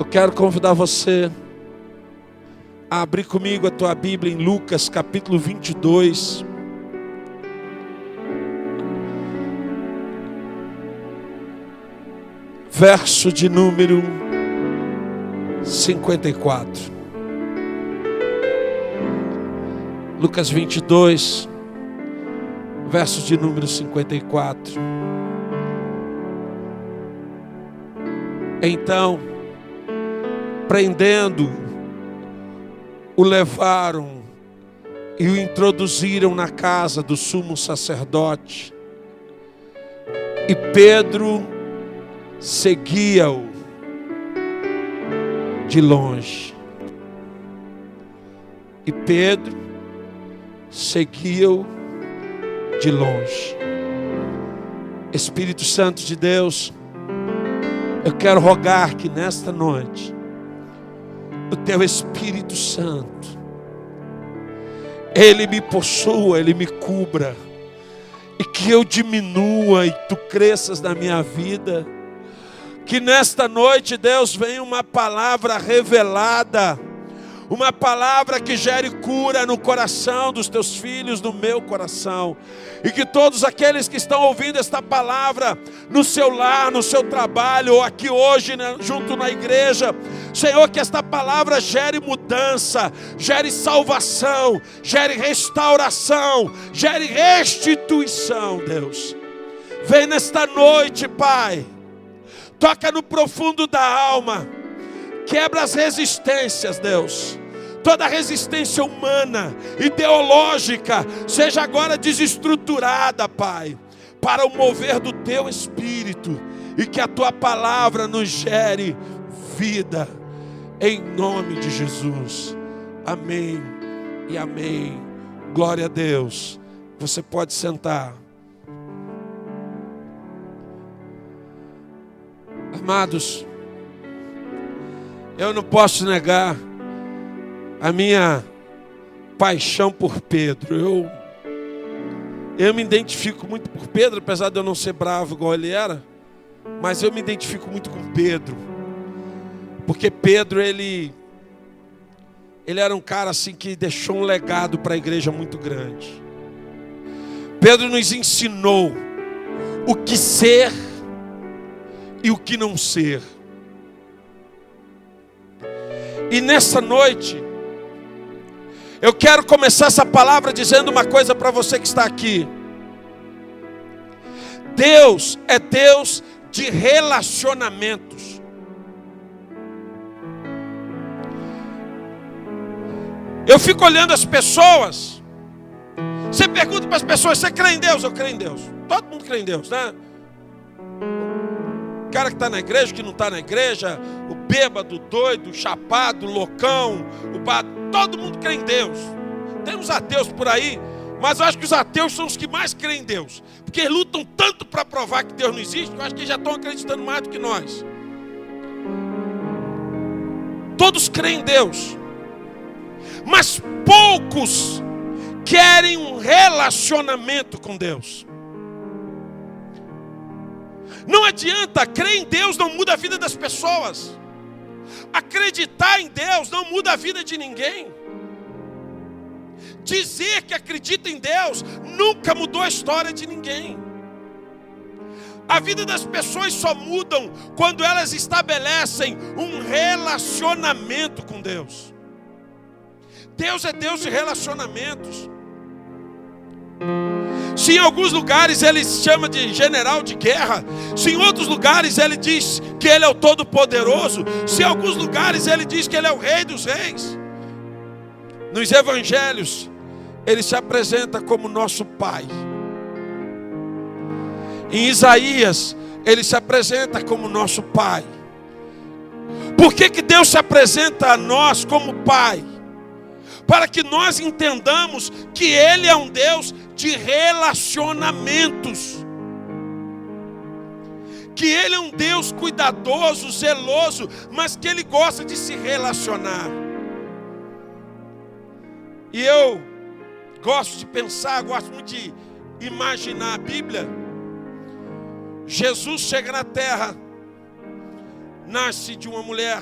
Eu quero convidar você a abrir comigo a tua Bíblia em Lucas capítulo 22. Verso de número 54. Lucas 22, verso de número 54. Então, prendendo, o levaram e o introduziram na casa do sumo sacerdote. E Pedro seguia-o de longe. E Pedro seguia-o de longe. Espírito Santo de Deus, eu quero rogar que nesta noite o teu Espírito Santo, ele me possua, ele me cubra, e que eu diminua e tu cresças na minha vida. Que nesta noite, Deus, venha uma palavra revelada, uma palavra que gere cura no coração dos teus filhos, no meu coração. E que todos aqueles que estão ouvindo esta palavra no seu lar, no seu trabalho, ou aqui hoje, junto na igreja, Senhor, que esta palavra gere mudança, gere salvação, gere restauração, gere restituição, Deus. Vem nesta noite, Pai. Toca no profundo da alma. Quebra as resistências, Deus. Toda resistência humana, ideológica, seja agora desestruturada, Pai, para o mover do Teu Espírito. E que a Tua palavra nos gere vida. Em nome de Jesus. Amém e amém. Glória a Deus. Você pode sentar. Amados, eu não posso negar a minha paixão por Pedro. Eu me identifico muito por Pedro, apesar de eu não ser bravo igual ele era, mas eu me identifico muito com Pedro, porque Pedro, ele era um cara assim que deixou um legado para a igreja muito grande. Pedro nos ensinou o que ser e o que não ser. E nessa noite, eu quero começar essa palavra dizendo uma coisa para você que está aqui. Deus é Deus de relacionamentos. Eu fico olhando as pessoas. Você pergunta para as pessoas: você crê em Deus? Eu creio em Deus. Todo mundo crê em Deus, né? O cara que está na igreja, que não está na igreja, o bêbado, o doido, o chapado, o loucão, o bar, todo mundo crê em Deus. Tem uns ateus por aí, mas eu acho que os ateus são os que mais creem em Deus, porque eles lutam tanto para provar que Deus não existe, que eu acho que eles já estão acreditando mais do que nós. Todos creem em Deus, mas poucos querem um relacionamento com Deus. Não adianta, crer em Deus não muda a vida das pessoas. Acreditar em Deus não muda a vida de ninguém. Dizer que acredita em Deus nunca mudou a história de ninguém. A vida das pessoas só mudam quando elas estabelecem um relacionamento com Deus. Deus é Deus de relacionamentos. Se em alguns lugares ele chama de general de guerra, se em outros lugares ele diz que ele é o todo-poderoso, se em alguns lugares ele diz que ele é o rei dos reis, nos evangelhos ele se apresenta como nosso Pai. Em Isaías ele se apresenta como nosso Pai. Por que Deus se apresenta a nós como Pai? Para que nós entendamos que Ele é um Deus de relacionamentos. Que Ele é um Deus cuidadoso, zeloso, mas que Ele gosta de se relacionar. E eu gosto de pensar, gosto muito de imaginar a Bíblia. Jesus chega na terra, nasce de uma mulher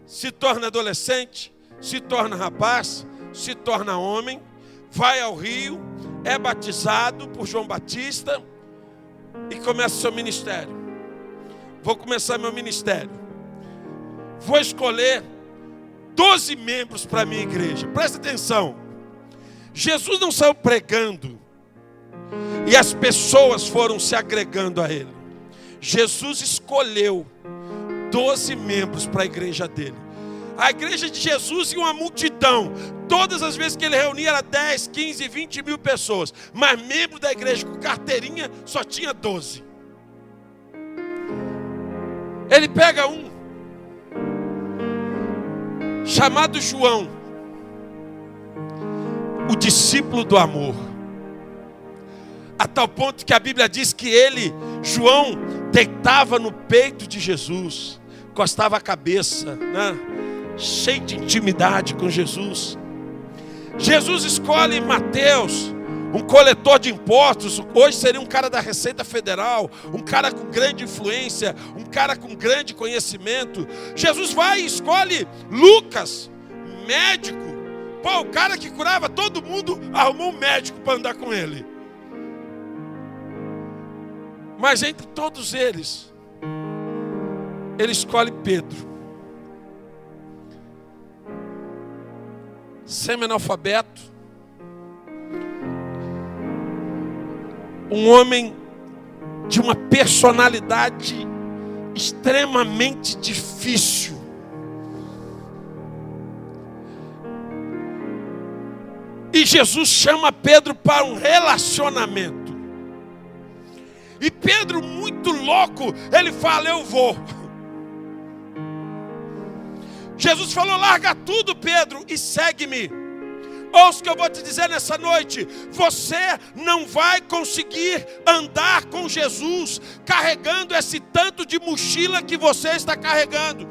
se torna adolescente, se torna rapaz, se torna homem, vai ao rio, é batizado por João Batista e começa o seu ministério. Vou começar meu ministério. Vou escolher 12 membros para a minha igreja. Presta atenção. Jesus não saiu pregando e as pessoas foram se agregando a ele. Jesus escolheu 12 membros para a igreja dele. A igreja de Jesus e uma multidão. Todas as vezes que ele reunia era 10, 15, 20 mil pessoas. Mas membro da igreja com carteirinha só tinha 12. Ele pega um chamado João, o discípulo do amor. A tal ponto que a Bíblia diz que João, deitava no peito de Jesus, encostava a cabeça, né? Cheio de intimidade com Jesus. Jesus escolhe Mateus, um coletor de impostos, hoje seria um cara da Receita Federal, um cara com grande influência, um cara com grande conhecimento. Jesus vai e escolhe Lucas, médico. Pô, o cara que curava todo mundo, arrumou um médico para andar com ele. Mas entre todos eles, ele escolhe Pedro. Semi-analfabeto, um homem de uma personalidade extremamente difícil. E Jesus chama Pedro para um relacionamento. E Pedro, muito louco, ele fala: eu vou. Jesus falou: larga tudo, Pedro, e segue-me. Ouça o que eu vou te dizer nessa noite. Você não vai conseguir andar com Jesus carregando esse tanto de mochila que você está carregando.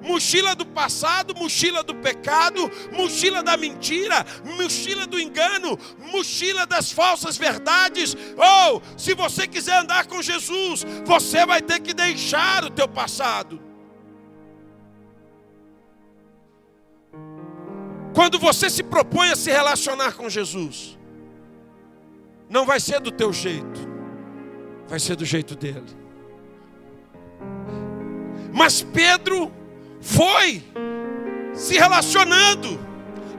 Mochila do passado, mochila do pecado, mochila da mentira, mochila do engano, mochila das falsas verdades. Ou, se você quiser andar com Jesus, você vai ter que deixar o teu passado. Quando você se propõe a se relacionar com Jesus, não vai ser do teu jeito, vai ser do jeito dele. Mas Pedro foi se relacionando,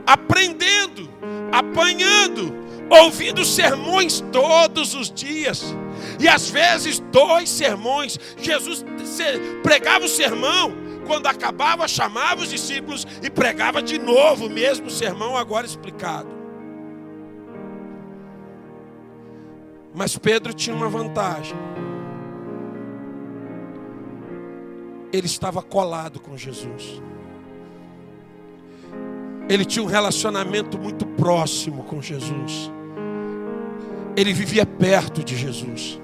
aprendendo, apanhando, ouvindo sermões todos os dias. E às vezes 2 sermões. Jesus pregava o sermão, quando acabava chamava os discípulos e pregava de novo o mesmo sermão, agora explicado. Mas Pedro tinha uma vantagem. Ele estava colado com Jesus. Ele tinha um relacionamento muito próximo com Jesus. Ele vivia perto de Jesus.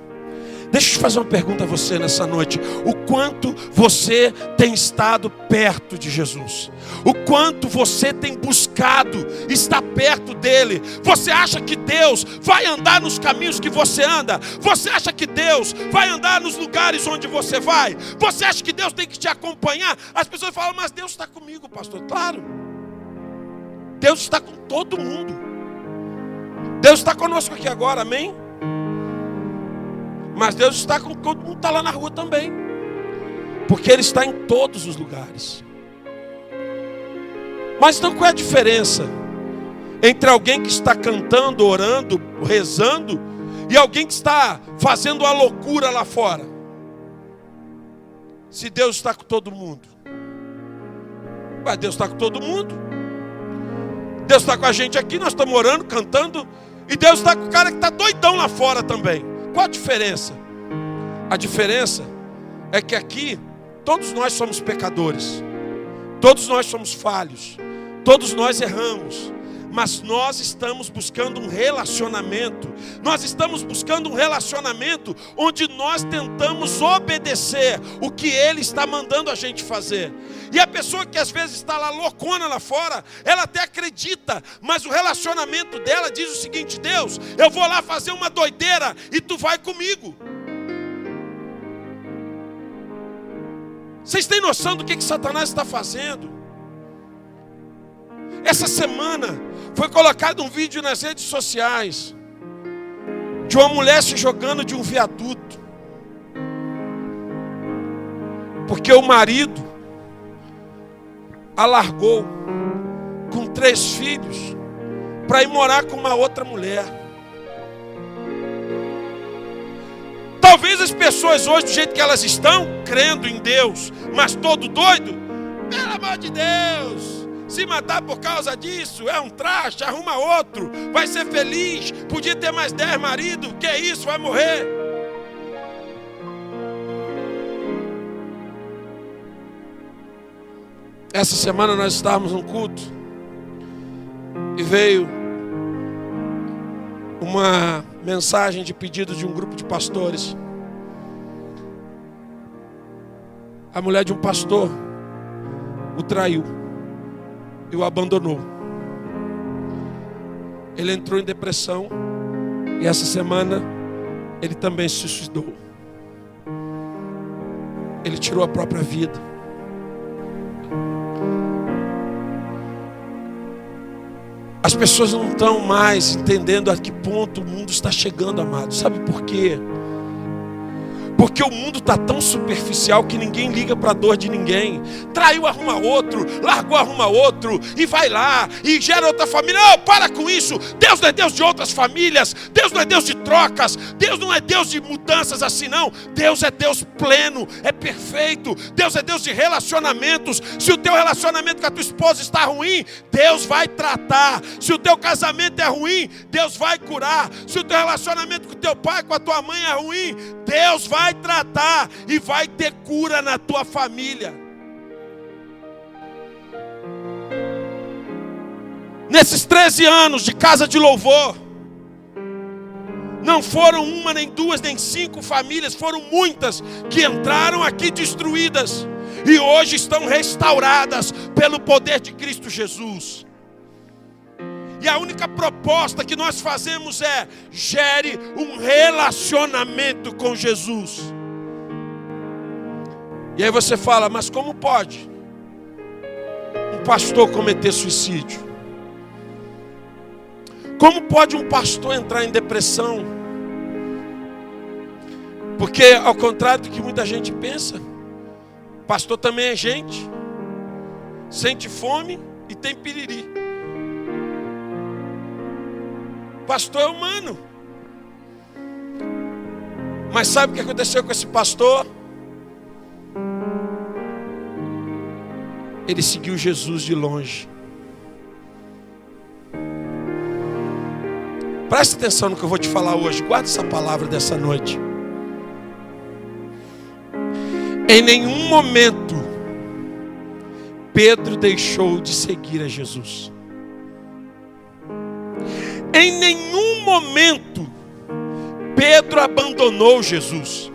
Deixa eu te fazer uma pergunta a você nessa noite. O quanto você tem estado perto de Jesus? O quanto você tem buscado estar perto dele? Você acha que Deus vai andar nos caminhos que você anda? Você acha que Deus vai andar nos lugares onde você vai? Você acha que Deus tem que te acompanhar? As pessoas falam: mas Deus está comigo, pastor. Claro, Deus está com todo mundo. Deus está conosco aqui agora, amém? Mas Deus está com todo mundo, está lá na rua também. Porque Ele está em todos os lugares. Mas então qual é a diferença entre alguém que está cantando, orando, rezando, e alguém que está fazendo a loucura lá fora? Se Deus está com todo mundo. Mas Deus está com todo mundo. Deus está com a gente aqui, nós estamos orando, cantando, e Deus está com o cara que está doidão lá fora também. Qual a diferença? A diferença é que aqui todos nós somos pecadores, todos nós somos falhos, todos nós erramos, mas nós estamos buscando um relacionamento. Nós estamos buscando um relacionamento onde nós tentamos obedecer o que Ele está mandando a gente fazer. E a pessoa que às vezes está lá loucona lá fora, ela até acredita, mas o relacionamento dela diz o seguinte: Deus, eu vou lá fazer uma doideira e tu vai comigo. Vocês têm noção do que Satanás está fazendo? Essa semana foi colocado um vídeo nas redes sociais de uma mulher se jogando de um viaduto, porque o marido a largou com 3 filhos para ir morar com uma outra mulher. Talvez as pessoas hoje, do jeito que elas estão, crendo em Deus, mas todo doido, pelo amor de Deus, se matar por causa disso, é um traste, arruma outro, vai ser feliz, podia ter mais 10 maridos, que é isso, vai morrer. Essa semana nós estávamos num culto e veio uma mensagem de pedido de um grupo de pastores. A mulher de um pastor o traiu e o abandonou. Ele entrou em depressão e essa semana ele também se suicidou. Ele tirou a própria vida. As pessoas não estão mais entendendo a que ponto o mundo está chegando, amado. Sabe por quê? Porque o mundo está tão superficial que ninguém liga para a dor de ninguém. Traiu, arruma outro, largou, arruma outro, e vai lá, e gera outra família. Não, para com isso. Deus não é Deus de outras famílias, Deus não é Deus de trocas, Deus não é Deus de mudanças assim não. Deus é Deus pleno, é perfeito. Deus é Deus de relacionamentos. Se o teu relacionamento com a tua esposa está ruim, Deus vai tratar. Se o teu casamento é ruim, Deus vai curar. Se o teu relacionamento com o teu pai, com a tua mãe é ruim, Deus vai tratar e vai ter cura na tua família. Nesses 13 anos de casa de louvor, não foram uma, nem duas, nem 5 famílias, foram muitas que entraram aqui destruídas e hoje estão restauradas pelo poder de Cristo Jesus. E a única proposta que nós fazemos é: gere um relacionamento com Jesus. E aí você fala, mas como pode um pastor cometer suicídio? Como pode um pastor entrar em depressão? Porque ao contrário do que muita gente pensa, pastor também é gente, sente fome e tem piriri. Pastor é humano. Mas sabe o que aconteceu com esse pastor? Ele seguiu Jesus de longe. Preste atenção no que eu vou te falar hoje. Guarda essa palavra dessa noite. Em nenhum momento Pedro deixou de seguir a Jesus. Em nenhum momento Pedro abandonou Jesus.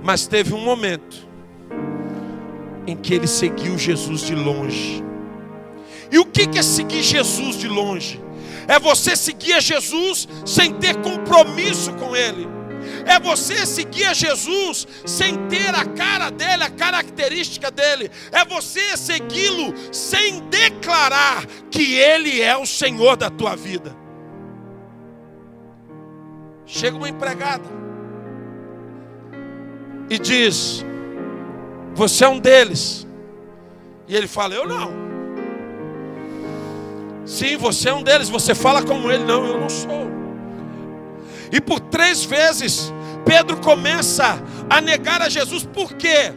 Mas teve um momento em que ele seguiu Jesus de longe. E o que é seguir Jesus de longe? É você seguir a Jesus sem ter compromisso com Ele. É você seguir a Jesus sem ter a cara dele, a característica dele. É você segui-lo sem declarar que Ele é o Senhor da tua vida. Chega uma empregada e diz: você é um deles. E ele fala: eu não. Sim, você é um deles. Você fala como ele. Não, eu não sou. E por 3 vezes Pedro começa a negar a Jesus. Por quê?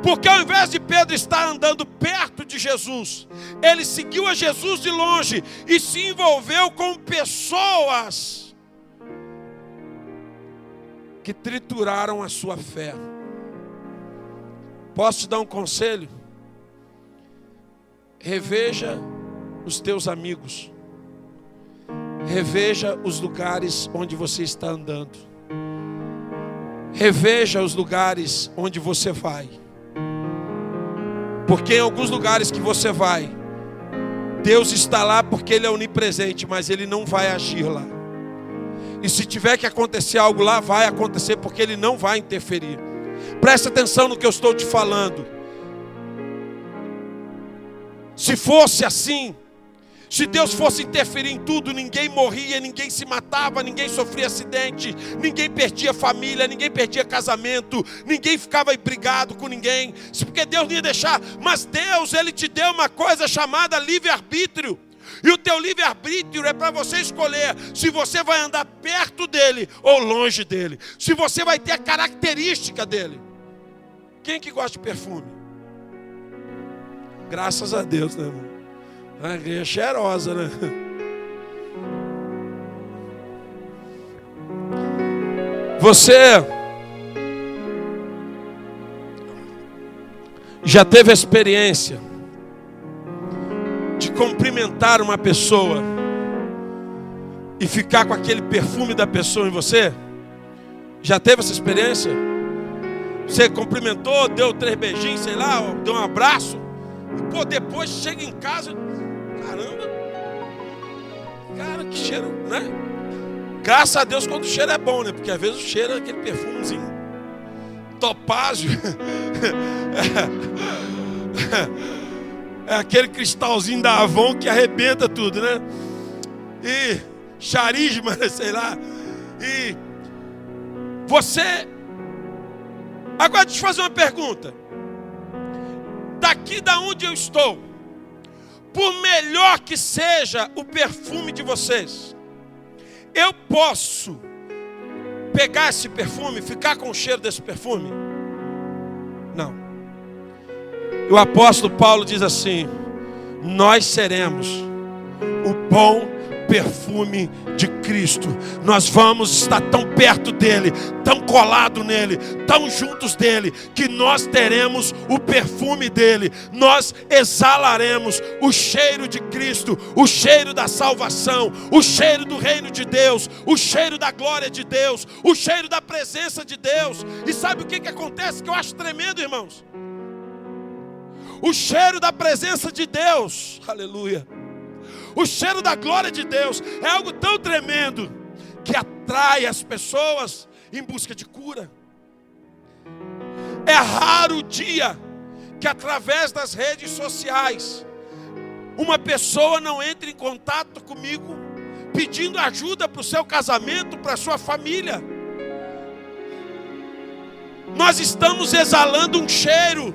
Porque ao invés de Pedro estar andando perto de Jesus, ele seguiu a Jesus de longe e se envolveu com pessoas que trituraram a sua fé. Posso te dar um conselho? Reveja os teus amigos. Reveja os lugares onde você está andando. Reveja os lugares onde você vai. Porque em alguns lugares que você vai, Deus está lá porque Ele é onipresente, mas Ele não vai agir lá. E se tiver que acontecer algo lá, vai acontecer, porque Ele não vai interferir. Presta atenção no que eu estou te falando. Se fosse assim, se Deus fosse interferir em tudo, ninguém morria, ninguém se matava, ninguém sofria acidente, ninguém perdia família, ninguém perdia casamento, ninguém ficava brigado com ninguém, porque Deus não ia deixar. Mas Deus, Ele te deu uma coisa chamada livre-arbítrio. E o teu livre-arbítrio é para você escolher se você vai andar perto dele ou longe dele, se você vai ter a característica dele. Quem que gosta de perfume? Graças a Deus, né, irmão? A igreja é cheirosa, né? Você já teve a experiência de cumprimentar uma pessoa e ficar com aquele perfume da pessoa em você? Já teve essa experiência? Você cumprimentou, deu 3 beijinhos, sei lá, deu um abraço, e depois chega em casa, caramba, cara, que cheiro, né? Graças a Deus quando o cheiro é bom, né? Porque às vezes o cheiro é aquele perfumezinho topázio. É aquele cristalzinho da Avon que arrebenta tudo, né? E charisma, sei lá. E você... Agora deixa eu te fazer uma pergunta. Daqui da onde eu estou, por melhor que seja o perfume de vocês, eu posso pegar esse perfume, ficar com o cheiro desse perfume? Não. O apóstolo Paulo diz assim: nós seremos o bom perfume de Cristo. Nós vamos estar tão perto dele, tão colado nele, tão juntos dele, que nós teremos o perfume dele. Nós exalaremos o cheiro de Cristo, o cheiro da salvação, o cheiro do reino de Deus, o cheiro da glória de Deus, o cheiro da presença de Deus. E sabe o que acontece que eu acho tremendo, irmãos? O cheiro da presença de Deus, aleluia, o cheiro da glória de Deus é algo tão tremendo que atrai as pessoas em busca de cura. É raro o dia que através das redes sociais uma pessoa não entre em contato comigo pedindo ajuda para o seu casamento, para a sua família. Nós estamos exalando um cheiro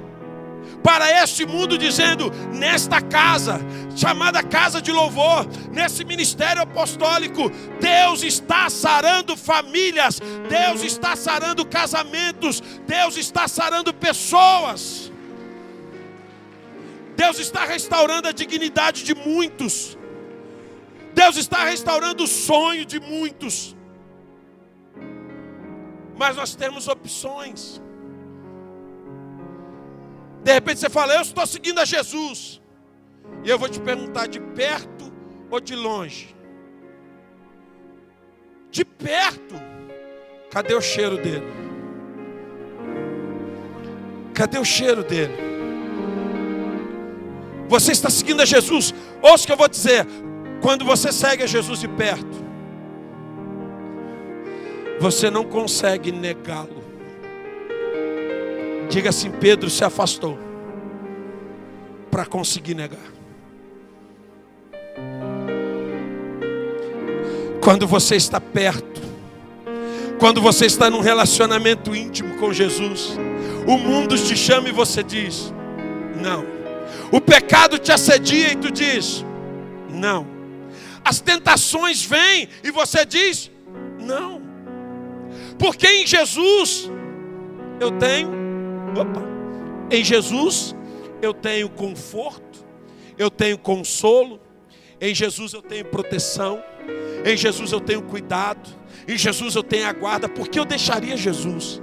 para este mundo, dizendo: nesta casa, chamada casa de louvor, nesse ministério apostólico, Deus está sarando famílias, Deus está sarando casamentos, Deus está sarando pessoas, Deus está restaurando a dignidade de muitos, Deus está restaurando o sonho de muitos. Mas nós temos opções. De repente você fala: eu estou seguindo a Jesus. E eu vou te perguntar: de perto ou de longe? De perto, cadê o cheiro dele? Cadê o cheiro dele? Você está seguindo a Jesus? Ouça o que eu vou dizer. Quando você segue a Jesus de perto, você não consegue negá-lo. Diga assim: Pedro se afastou para conseguir negar. Quando você está perto, quando você está num relacionamento íntimo com Jesus, o mundo te chama e você diz não. O pecado te assedia e tu diz não. As tentações vêm e você diz não. Porque em Jesus eu tenho em Jesus eu tenho conforto, eu tenho consolo, em Jesus eu tenho proteção, em Jesus eu tenho cuidado, em Jesus eu tenho a guarda. Por que eu deixaria Jesus?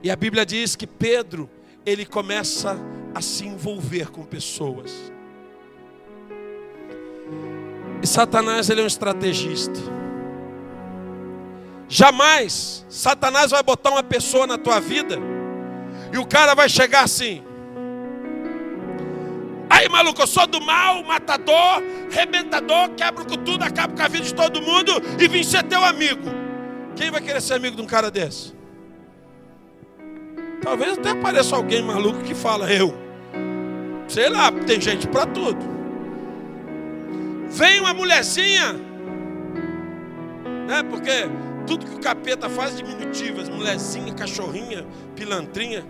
E a Bíblia diz que Pedro, ele começa a se envolver com pessoas. E Satanás, ele é um estrategista. Jamais Satanás vai botar uma pessoa na tua vida e o cara vai chegar assim: aí, maluco, eu sou do mal, matador, arrebentador, quebra com tudo, acaba com a vida de todo mundo e vim ser teu amigo. Quem vai querer ser amigo de um cara desse? Talvez até apareça alguém maluco que fala, eu. Sei lá, tem gente para tudo. Vem uma mulherzinha, né? Porque tudo que o capeta faz é diminutivas, mulherzinha, cachorrinha, pilantrinha.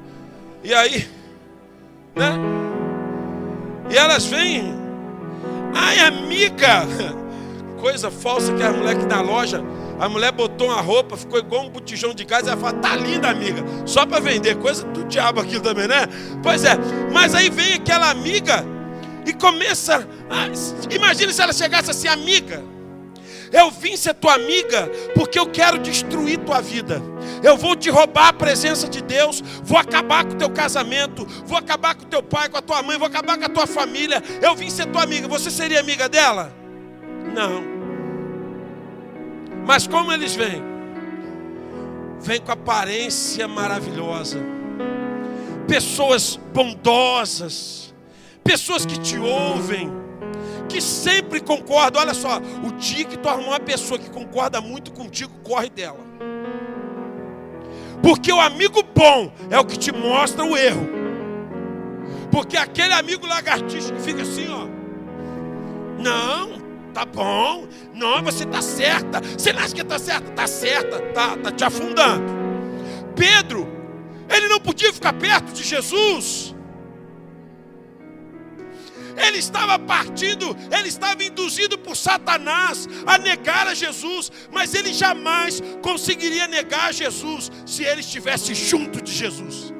E aí, né? E elas vêm, ai amiga, coisa falsa que a mulher que na loja, a mulher botou uma roupa, ficou igual um botijão de gás, e ela fala, tá linda amiga, só para vender, coisa do diabo aquilo também, né? Pois é, mas aí vem aquela amiga e começa, imagina se ela chegasse assim, amiga, eu vim ser tua amiga porque eu quero destruir tua vida. Eu vou te roubar a presença de Deus, vou acabar com o teu casamento, vou acabar com o teu pai, com a tua mãe, vou acabar com a tua família. Eu vim ser tua amiga. Você seria amiga dela? Não. Mas como eles vêm? Vêm com aparência maravilhosa. Pessoas bondosas, pessoas que te ouvem, que sempre concordam. Olha só, o dia que tu arrumar uma pessoa que concorda muito contigo, corre dela. Porque o amigo bom é o que te mostra o erro. Porque aquele amigo lagartixa que fica assim, ó, não, tá bom, não, você tá certa. Você não acha que tá certa? Tá certa, tá te afundando. Pedro, ele não podia ficar perto de Jesus. Ele estava partindo, ele estava induzido por Satanás a negar a Jesus, mas ele jamais conseguiria negar a Jesus se ele estivesse junto de Jesus.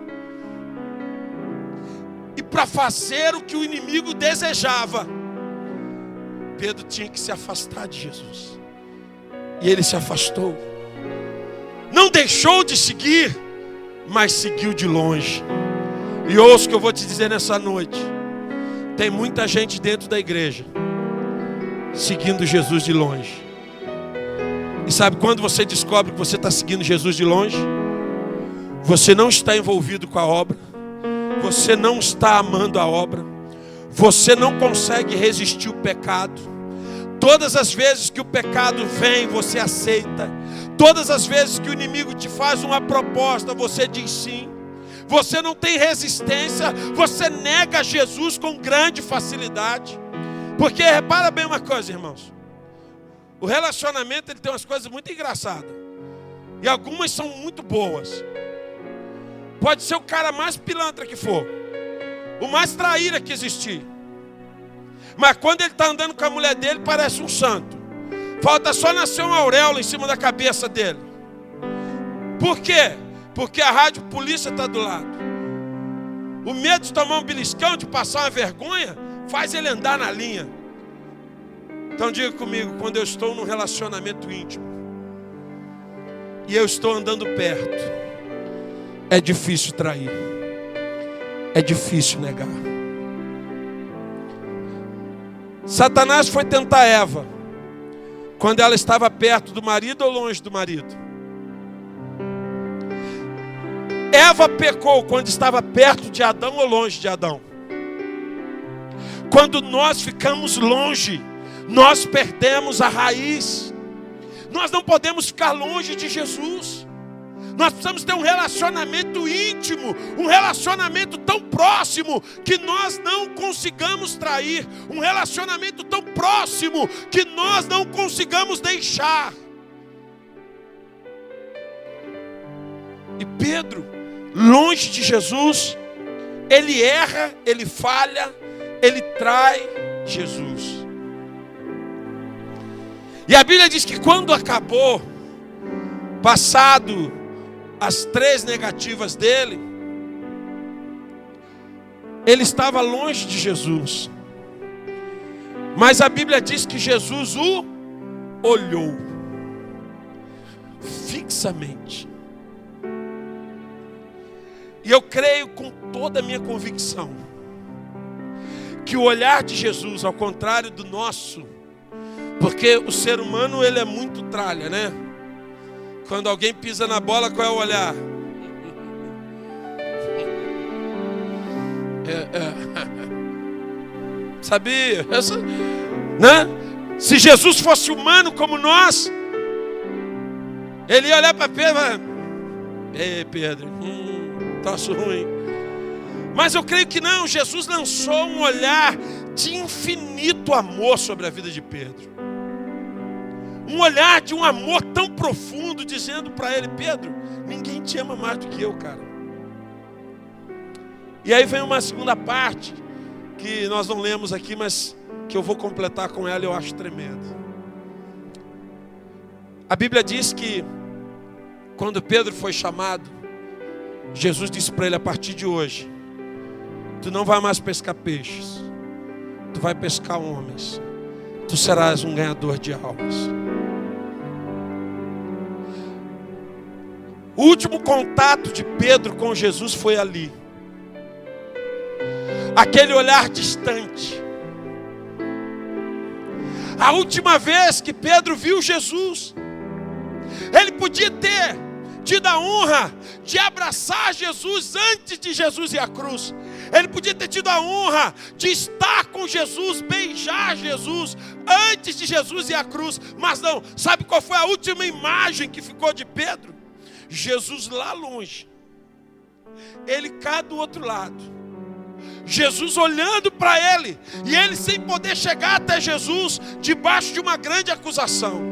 E para fazer o que o inimigo desejava, Pedro tinha que se afastar de Jesus. E ele se afastou. Não deixou de seguir, mas seguiu de longe. E ouça o que eu vou te dizer nessa noite. Tem muita gente dentro da igreja seguindo Jesus de longe. E sabe quando você descobre que você está seguindo Jesus de longe? Você não está envolvido com a obra. Você não está amando a obra. Você não consegue resistir o pecado. Todas as vezes que o pecado vem, você aceita. Todas as vezes que o inimigo te faz uma proposta, você diz sim. Você não tem resistência, você nega Jesus com grande facilidade. Porque repara bem uma coisa, irmãos. O relacionamento ele tem umas coisas muito engraçadas. E algumas são muito boas. Pode ser o cara mais pilantra que for, o mais traíra que existir. Mas quando ele está andando com a mulher dele, parece um santo. Falta só nascer uma auréola em cima da cabeça dele. Por quê? Porque a rádio polícia está do lado. O medo de tomar um beliscão, de passar uma vergonha, faz ele andar na linha. Então diga comigo, quando eu estou num relacionamento íntimo e eu estou andando perto, é difícil trair. É difícil negar. Satanás foi tentar Eva quando ela estava perto do marido ou longe do marido? Eva pecou quando estava perto de Adão ou longe de Adão? Quando nós ficamos longe, nós perdemos a raiz. Nós não podemos ficar longe de Jesus. Nós precisamos ter um relacionamento íntimo, um relacionamento tão próximo que nós não consigamos trair, um relacionamento tão próximo que nós não consigamos deixar. E Pedro, longe de Jesus, ele erra, ele falha, ele trai Jesus. E a Bíblia diz que quando acabou, passado as 3 negativas dele, ele estava longe de Jesus. Mas a Bíblia diz que Jesus o olhou fixamente. E eu creio com toda a minha convicção que o olhar de Jesus, ao contrário do nosso, porque o ser humano ele é muito tralha, né? Quando alguém pisa na bola, qual é o olhar? Sabia? né? Se Jesus fosse humano como nós, ele ia olhar para Pedro e falar: ei, Pedro, troço ruim. Mas eu creio que não. Jesus lançou um olhar de infinito amor sobre a vida de Pedro. Um olhar de um amor tão profundo, dizendo para ele: Pedro, ninguém te ama mais do que eu, cara. E aí vem uma segunda parte, que nós não lemos aqui, mas que eu vou completar com ela e eu acho tremendo. A Bíblia diz que quando Pedro foi chamado, Jesus disse para ele: a partir de hoje, tu não vai mais pescar peixes, tu vai pescar homens, tu serás um ganhador de almas. O último contato de Pedro com Jesus foi ali. Aquele olhar distante. A última vez que Pedro viu Jesus, ele podia ter tido a honra de abraçar Jesus antes de Jesus ir à cruz. Ele podia ter tido a honra de estar com Jesus, beijar Jesus antes de Jesus ir à cruz. Mas não, sabe qual foi a última imagem que ficou de Pedro? Jesus lá longe, ele cá do outro lado, Jesus olhando para ele, e ele sem poder chegar até Jesus, debaixo de uma grande acusação.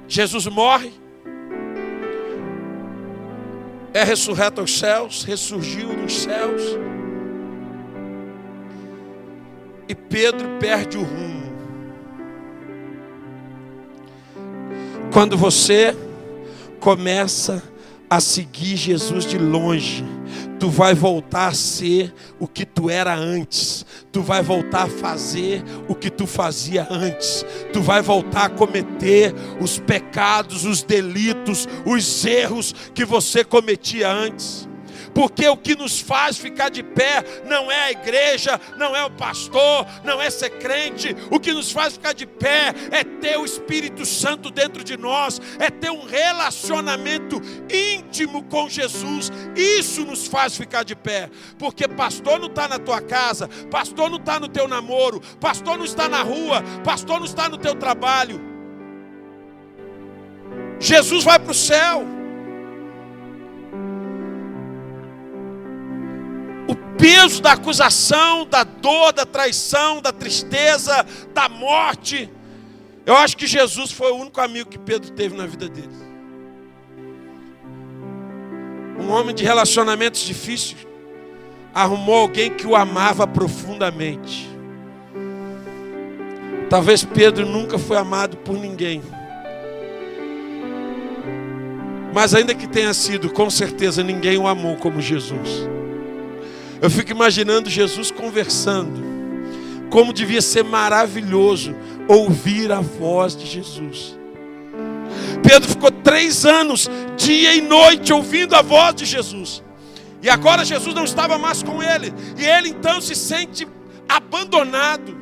Jesus morre, é ressurreto aos céus, ressurgiu nos céus, e Pedro perde o rumo. Quando você começa a seguir Jesus de longe, tu vai voltar a ser o que tu era antes. Tu vai voltar a fazer o que tu fazia antes. Tu vai voltar a cometer os pecados, os delitos, os erros que você cometia antes. Porque o que nos faz ficar de pé não é a igreja, não é o pastor, não é ser crente. O que nos faz ficar de pé é ter o Espírito Santo dentro de nós, é ter um relacionamento íntimo com Jesus. Isso nos faz ficar de pé. Porque pastor não está na tua casa, pastor não está no teu namoro, pastor não está na rua, pastor não está no teu trabalho. Jesus vai para o céu. O peso da acusação, da dor, da traição, da tristeza, da morte. Eu acho que Jesus foi o único amigo que Pedro teve na vida dele. Um homem de relacionamentos difíceis arrumou alguém que o amava profundamente. Talvez Pedro nunca foi amado por ninguém. Mas ainda que tenha sido, com certeza ninguém o amou como Jesus. Eu fico imaginando Jesus conversando. Como devia ser maravilhoso ouvir a voz de Jesus. Pedro ficou 3 anos, dia e noite, ouvindo a voz de Jesus. E agora Jesus não estava mais com ele. E ele então se sente abandonado.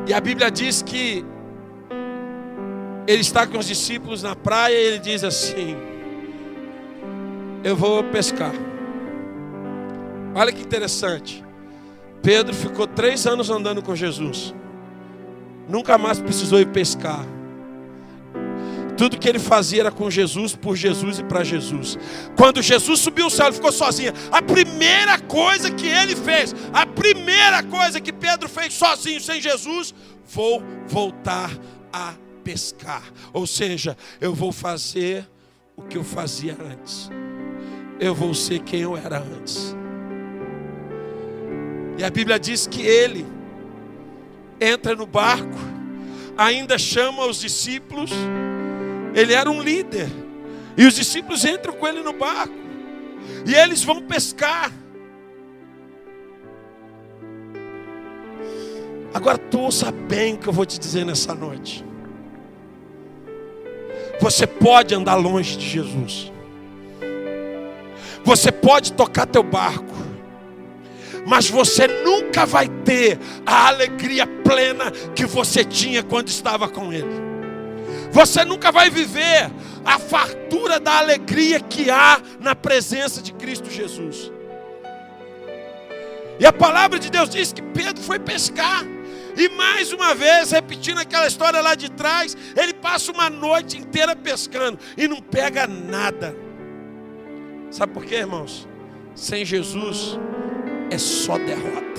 E a Bíblia diz que ele está com os discípulos na praia e ele diz assim: eu vou pescar. Olha que interessante. Pedro ficou 3 anos andando com Jesus. Nunca mais precisou ir pescar. Tudo que ele fazia era com Jesus, por Jesus e para Jesus. Quando Jesus subiu ao céu, ele ficou sozinho. A primeira coisa que ele fez, a primeira coisa que Pedro fez sozinho, sem Jesus: vou voltar a pescar. Ou seja, eu vou fazer o que eu fazia antes. Eu vou ser quem eu era antes. E a Bíblia diz que ele entra no barco, ainda chama os discípulos. Ele era um líder, e os discípulos entram com ele no barco, e eles vão pescar. Agora tu ouça bem o que eu vou te dizer nessa noite. Você pode andar longe de Jesus, você pode tocar teu barco, mas você nunca vai ter a alegria plena que você tinha quando estava com Ele. Você nunca vai viver a fartura da alegria que há na presença de Cristo Jesus. E a palavra de Deus diz que Pedro foi pescar. E mais uma vez, repetindo aquela história lá de trás, ele passa uma noite inteira pescando e não pega nada. Sabe por quê, irmãos? Sem Jesus é só derrota.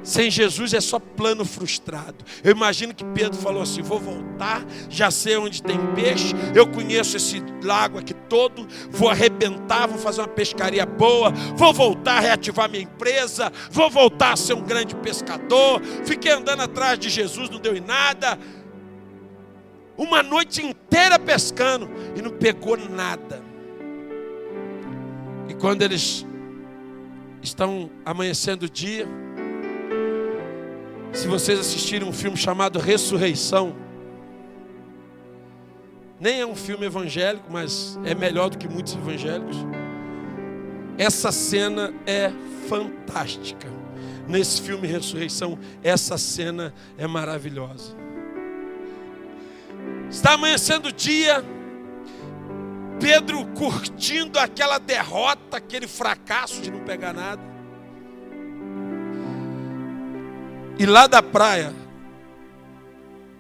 Sem Jesus é só plano frustrado. Eu imagino que Pedro falou assim: vou voltar, já sei onde tem peixe, eu conheço esse lago aqui todo, vou arrebentar, vou fazer uma pescaria boa, vou voltar a reativar minha empresa, vou voltar a ser um grande pescador. Fiquei andando atrás de Jesus, não deu em nada. Uma noite inteira pescando e não pegou nada. E quando eles estão amanhecendo o dia, se vocês assistirem um filme chamado Ressurreição, nem é um filme evangélico, mas é melhor do que muitos evangélicos. Essa cena é fantástica. Nesse filme Ressurreição, essa cena é maravilhosa. Está amanhecendo o dia, Pedro curtindo aquela derrota, aquele fracasso de não pegar nada. E lá da praia,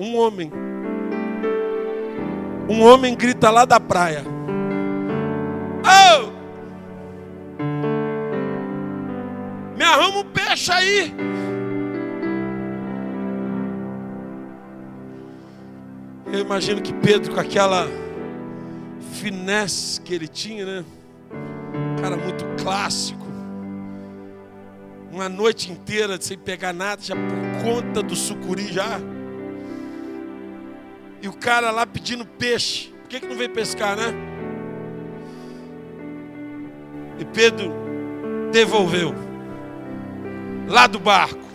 um homem grita lá da praia: oh, me arruma um peixe aí. Eu imagino que Pedro, com aquela finesse que ele tinha, né? Um cara muito clássico. Uma noite inteira sem pegar nada, já por conta do sucuri já. E o cara lá pedindo peixe. Por que não veio pescar, né? E Pedro devolveu. Lá do barco.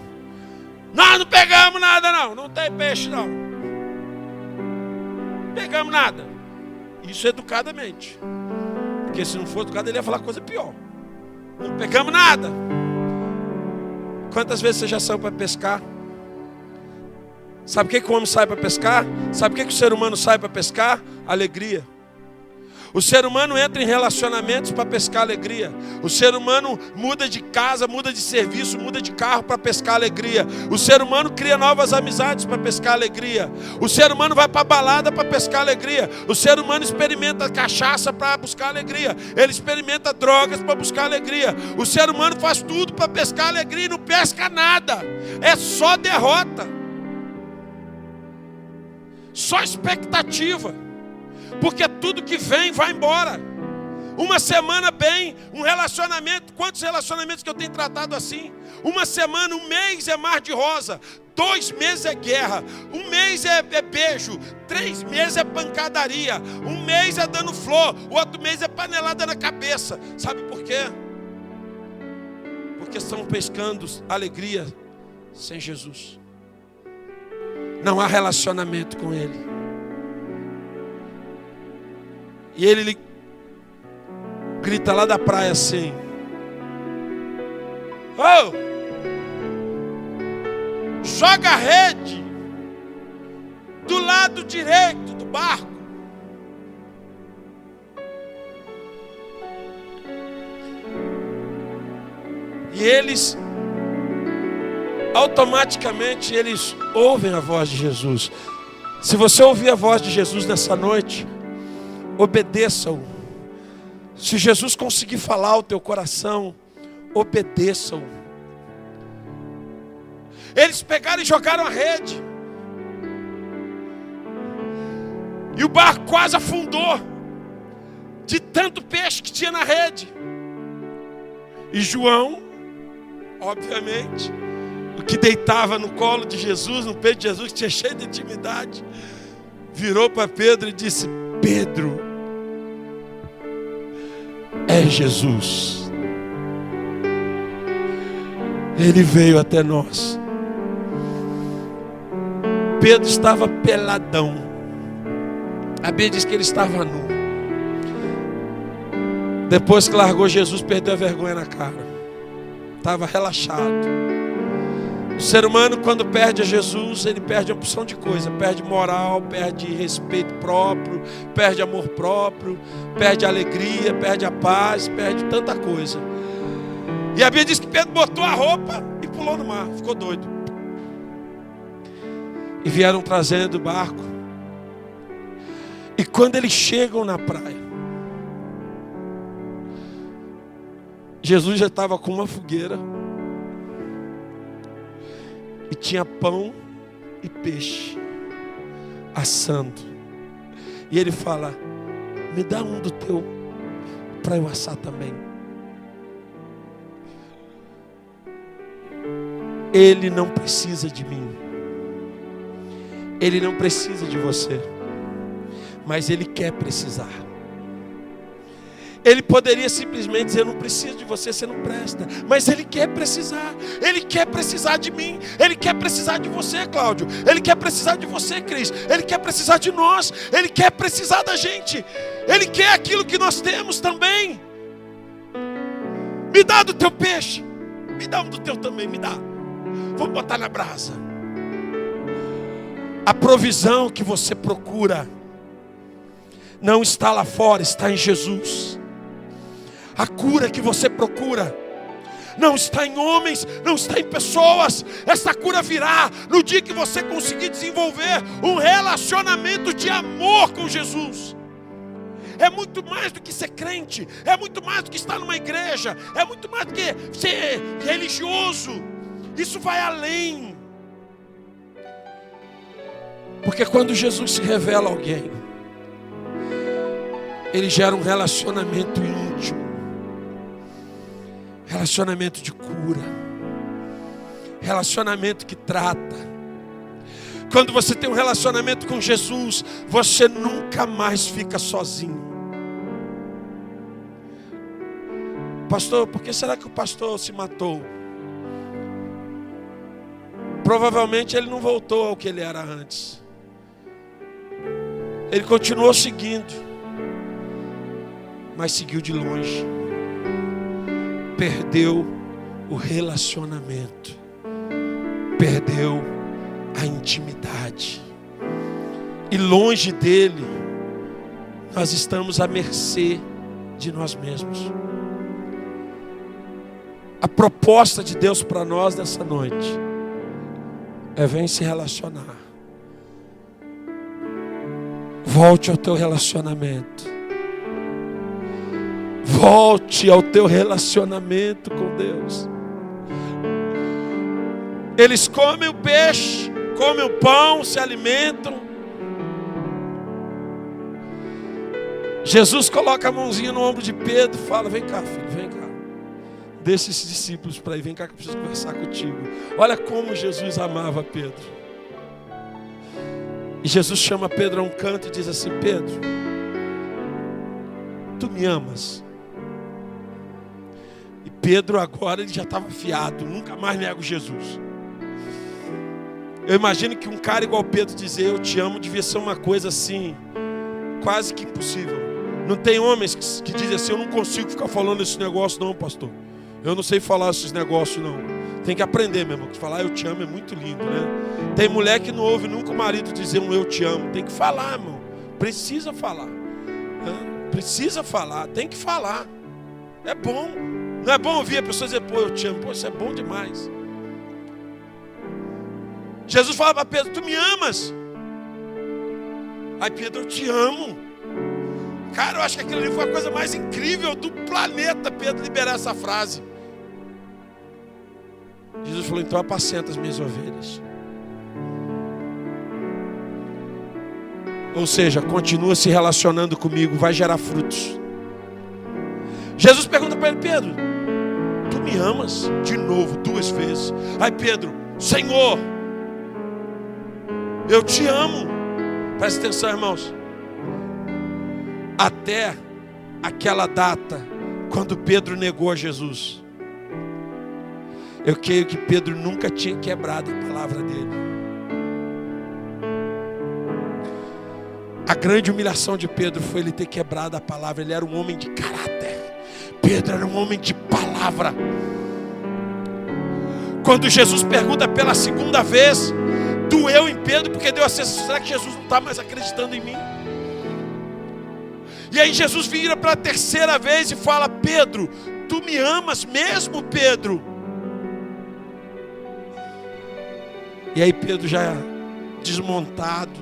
Nós não pegamos nada não. Não tem peixe não. Não pegamos nada. Isso educadamente. Porque se não for educado, ele ia falar coisa pior. Não pegamos nada. Quantas vezes você já saiu para pescar? Sabe o que o homem sai para pescar? Sabe o que o ser humano sai para pescar? Alegria. O ser humano entra em relacionamentos para pescar alegria. O ser humano muda de casa, muda de serviço, muda de carro para pescar alegria. O ser humano cria novas amizades para pescar alegria. O ser humano vai para a balada para pescar alegria. O ser humano experimenta cachaça para buscar alegria. Ele experimenta drogas para buscar alegria. O ser humano faz tudo para pescar alegria e não pesca nada. É só derrota. Só expectativa. Porque tudo que vem vai embora. Uma semana bem, um relacionamento. Quantos relacionamentos que eu tenho tratado assim? Uma semana, um mês é mar de rosa. 2 meses é guerra. Um mês é beijo. 3 meses é pancadaria. Um mês é dando flor. O outro mês é panelada na cabeça. Sabe por quê? Porque estão pescando alegria sem Jesus. Não há relacionamento com Ele. E ele grita lá da praia assim: oh, joga a rede do lado direito do barco. E eles automaticamente eles ouvem a voz de Jesus. Se você ouvir a voz de Jesus nessa noite, obedeça-o. Se Jesus conseguir falar ao teu coração, obedeça-o. Eles pegaram e jogaram a rede. E o barco quase afundou de tanto peixe que tinha na rede. E João, obviamente, o que deitava no colo de Jesus, no peito de Jesus, que tinha cheio de intimidade, virou para Pedro e disse: Pedro, é Jesus. Ele veio até nós. Pedro estava peladão. A Bíblia diz que ele estava nu. Depois que largou Jesus, perdeu a vergonha na cara. Estava relaxado. O ser humano, quando perde a Jesus, ele perde uma porção de coisa. Perde moral, perde respeito próprio, perde amor próprio, perde a alegria, perde a paz, perde tanta coisa. E a Bíblia diz que Pedro botou a roupa e pulou no mar, ficou doido. E vieram trazendo o barco. E quando eles chegam na praia, Jesus já estava com uma fogueira. E tinha pão e peixe assando. E ele fala: me dá um do teu para eu assar também. Ele não precisa de mim. Ele não precisa de você. Mas Ele quer precisar. Ele poderia simplesmente dizer: eu não preciso de você, você não presta. Mas Ele quer precisar. Ele quer precisar de mim. Ele quer precisar de você, Cláudio. Ele quer precisar de você, Cris. Ele quer precisar de nós. Ele quer precisar da gente. Ele quer aquilo que nós temos também. Me dá do teu peixe. Me dá um do teu também, me dá. Vamos botar na brasa. A provisão que você procura não está lá fora, está em Jesus. A cura que você procura não está em homens, não está em pessoas. Essa cura virá no dia que você conseguir desenvolver um relacionamento de amor com Jesus. É muito mais do que ser crente, é muito mais do que estar numa igreja, é muito mais do que ser religioso. Isso vai além. Porque quando Jesus se revela a alguém, Ele gera um relacionamento íntimo, relacionamento de cura, relacionamento que trata. Quando você tem um relacionamento com Jesus, você nunca mais fica sozinho. Pastor, por que será que o pastor se matou? Provavelmente ele não voltou ao que ele era antes. Ele continuou seguindo, mas seguiu de longe. Perdeu o relacionamento. Perdeu a intimidade. E longe dele, nós estamos à mercê de nós mesmos. A proposta de Deus para nós nessa noite é: vem se relacionar. Volte ao teu relacionamento. Volte ao teu relacionamento com Deus. Eles comem o peixe, comem o pão, se alimentam. Jesus coloca a mãozinha no ombro de Pedro e fala: vem cá, filho, vem cá. Deixa esses discípulos para ir, vem cá que eu preciso conversar contigo. Olha como Jesus amava Pedro. E Jesus chama Pedro a um canto e diz assim: Pedro, tu me amas? E Pedro agora ele já estava afiado: nunca mais nego Jesus. Eu imagino que um cara igual Pedro dizer eu te amo devia ser uma coisa assim, quase que impossível. Não tem homens que dizem assim: eu não consigo ficar falando esse negócio não, pastor. Eu não sei falar esses negócios não. Tem que aprender, meu irmão. Falar eu te amo é muito lindo, né? Tem mulher que não ouve nunca o marido dizer um eu te amo. Tem que falar, irmão. Precisa falar, né? Precisa falar, tem que falar. É bom. Não é bom ouvir a pessoa dizer: pô, eu te amo. Pô, isso é bom demais. Jesus fala para Pedro: tu me amas? Aí Pedro: eu te amo. Cara, eu acho que aquilo ali foi a coisa mais incrível do planeta, Pedro liberar essa frase. Jesus falou: então apacenta as minhas ovelhas. Ou seja, continua se relacionando comigo, vai gerar frutos. Jesus pergunta para ele: Pedro, tu me amas? De novo, 2 vezes. Aí Pedro: Senhor, eu te amo. Presta atenção, irmãos. Até aquela data, quando Pedro negou a Jesus, eu creio que Pedro nunca tinha quebrado a palavra dele. A grande humilhação de Pedro foi ele ter quebrado a palavra. Ele era um homem de caráter. Pedro era um homem de palavra. Quando Jesus pergunta pela 2ª vez, doeu em Pedro, porque deu a sensação: será que Jesus não está mais acreditando em mim? E aí Jesus vira para a 3ª vez e fala: Pedro, tu me amas mesmo, Pedro? E aí Pedro, já desmontado,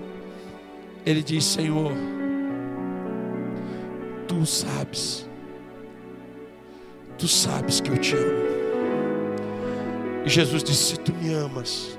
ele diz: Senhor, tu sabes que eu te amo. E Jesus disse: se tu me amas,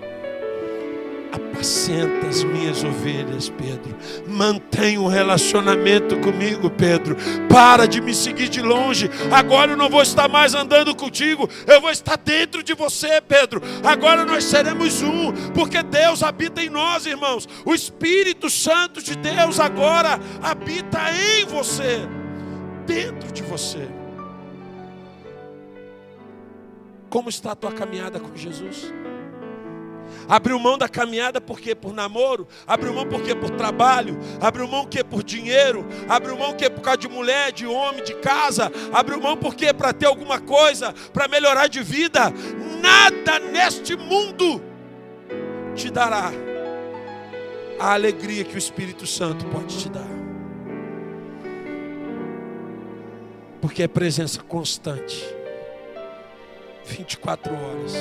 apacenta as minhas ovelhas, Pedro. Mantém um relacionamento comigo, Pedro. Para de me seguir de longe. Agora eu não vou estar mais andando contigo, eu vou estar dentro de você, Pedro. Agora nós seremos um, porque Deus habita em nós, irmãos. O Espírito Santo de Deus agora habita em você, dentro de você. Como está a tua caminhada com Jesus? Abriu mão da caminhada por quê? Por namoro? Abriu mão por quê? Por trabalho? Abriu mão por quê? Por dinheiro? Abriu mão por quê? Por causa de mulher, de homem, de casa? Abriu mão por quê? Para ter alguma coisa, para melhorar de vida? Nada neste mundo te dará a alegria que o Espírito Santo pode te dar. Porque é presença constante, 24 horas.